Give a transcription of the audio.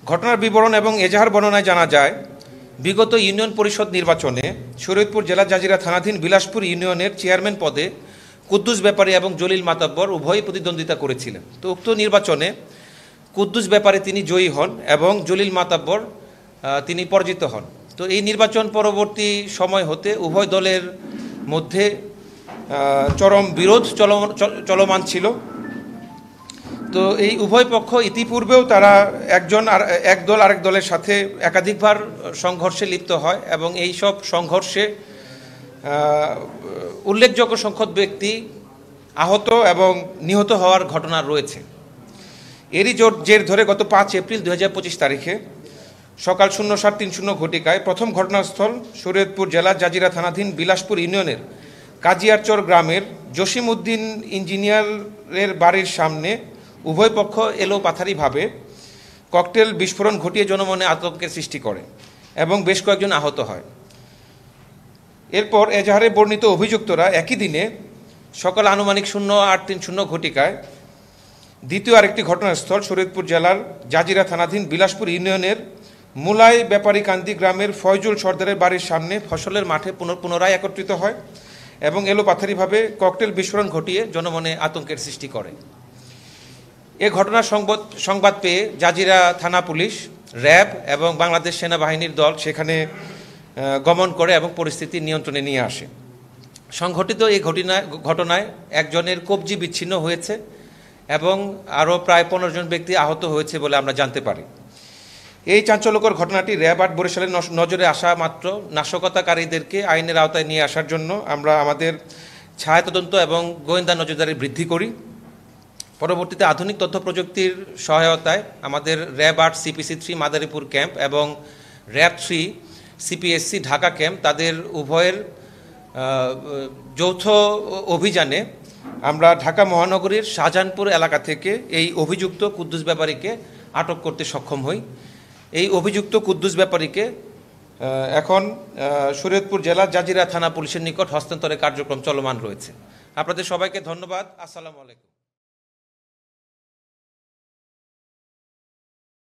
ঘটনার বিবরণ এবং এজাহার বর্ণনায় জানা যায়, বিগত ইউনিয়ন পরিষদ নির্বাচনে শরীয়তপুর জেলা জাজিরা থানাধীন বিলাসপুর ইউনিয়নের চেয়ারম্যান পদে কুদ্দুস ব্যাপারী এবং জলিল মাতাব্বর উভয়ই প্রতিদ্বন্দ্বিতা করেছিলেন। তো উক্ত নির্বাচনে কুদ্দুস ব্যাপারী তিনি জয়ী হন এবং জলিল মাতাব্বর তিনি পরাজিত হন। তো এই নির্বাচন পরবর্তী সময় হতে উভয় দলের মধ্যে চরম বিরোধ চলমান ছিল। তো এই উভয় পক্ষ ইতিপূর্বেও তারা এক দল আরেক দলের সাথে একাধিকবার সংঘর্ষে লিপ্ত হয় এবং এই সব সংঘর্ষে উল্লেখযোগ্য সংখ্যক ব্যক্তি আহত এবং নিহত হওয়ার ঘটনা রয়েছে। এরই জের ধরে গত 5 এপ্রিল 2025 তারিখে সকাল 07:30 ঘটিকায় প্রথম ঘটনাস্থল শরীয়তপুর জেলা জাজিরা থানাধীন বিলাসপুর ইউনিয়নের কাজিয়ারচর গ্রামের জসিম উদ্দিন ইঞ্জিনিয়ারের বাড়ির সামনে উভয় পক্ষ এলোপাথারিভাবে ককটেল বিস্ফোরণ ঘটিয়ে জনমনে আতঙ্কের সৃষ্টি করে এবং বেশ কয়েকজন আহত হয়। এরপর এজাহারে বর্ণিত অভিযুক্তরা একই দিনে সকাল আনুমানিক 08:30 ঘটিকায় দ্বিতীয় আরেকটি ঘটনাস্থল শরীয়তপুর জেলার জাজিরা থানাধীন বিলাসপুর ইউনিয়নের মুলাই ব্যাপারীকান্দি গ্রামের ফয়জুল সর্দারের বাড়ির সামনে ফসলের মাঠে পুনরায় একত্রিত হয় এবং এলোপাথারিভাবে ককটেল বিস্ফোরণ ঘটিয়ে জনমনে আতঙ্কের সৃষ্টি করে। এ ঘটনার সংবাদ পেয়ে জাজিরা থানা পুলিশ, র্যাব এবং বাংলাদেশ সেনাবাহিনীর দল সেখানে গমন করে এবং পরিস্থিতি নিয়ন্ত্রণে নিয়ে আসে। সংঘটিত এই ঘটনায় একজনের কবজি বিচ্ছিন্ন হয়েছে এবং আরও প্রায় 15 জন ব্যক্তি আহত হয়েছে বলে আমরা জানতে পারি। এই চাঞ্চল্যকর ঘটনাটি র্যাব 8 বরিশালের নজরে আসা মাত্র নাশকতাকারীদেরকে আইনের আওতায় নিয়ে আসার জন্য আমরা আমাদের ছায়া তদন্ত এবং গোয়েন্দা নজরদারি বৃদ্ধি করি। পরবর্তীতে আধুনিক তথ্য প্রযুক্তির সহায়তায় আমাদের র্যাব 8 CPC 3 মাদারীপুর ক্যাম্প এবং র্যাব 3 CPSC ঢাকা ক্যাম্প তাদের উভয়ের যৌথ অভিযানে আমরা ঢাকা মহানগরীর শাহজাহানপুর এলাকা থেকে এই অভিযুক্ত কুদ্দুস ব্যাপারীকে আটক করতে সক্ষম হই। এই অভিযুক্ত কুদ্দুস ব্যাপারীকে এখন শরীয়তপুর জেলা জাজিরা থানা পুলিশের নিকট হস্তান্তরের কার্যক্রম চলমান রয়েছে। আপনাদের সবাইকে ধন্যবাদ। আসসালামু আলাইকুম।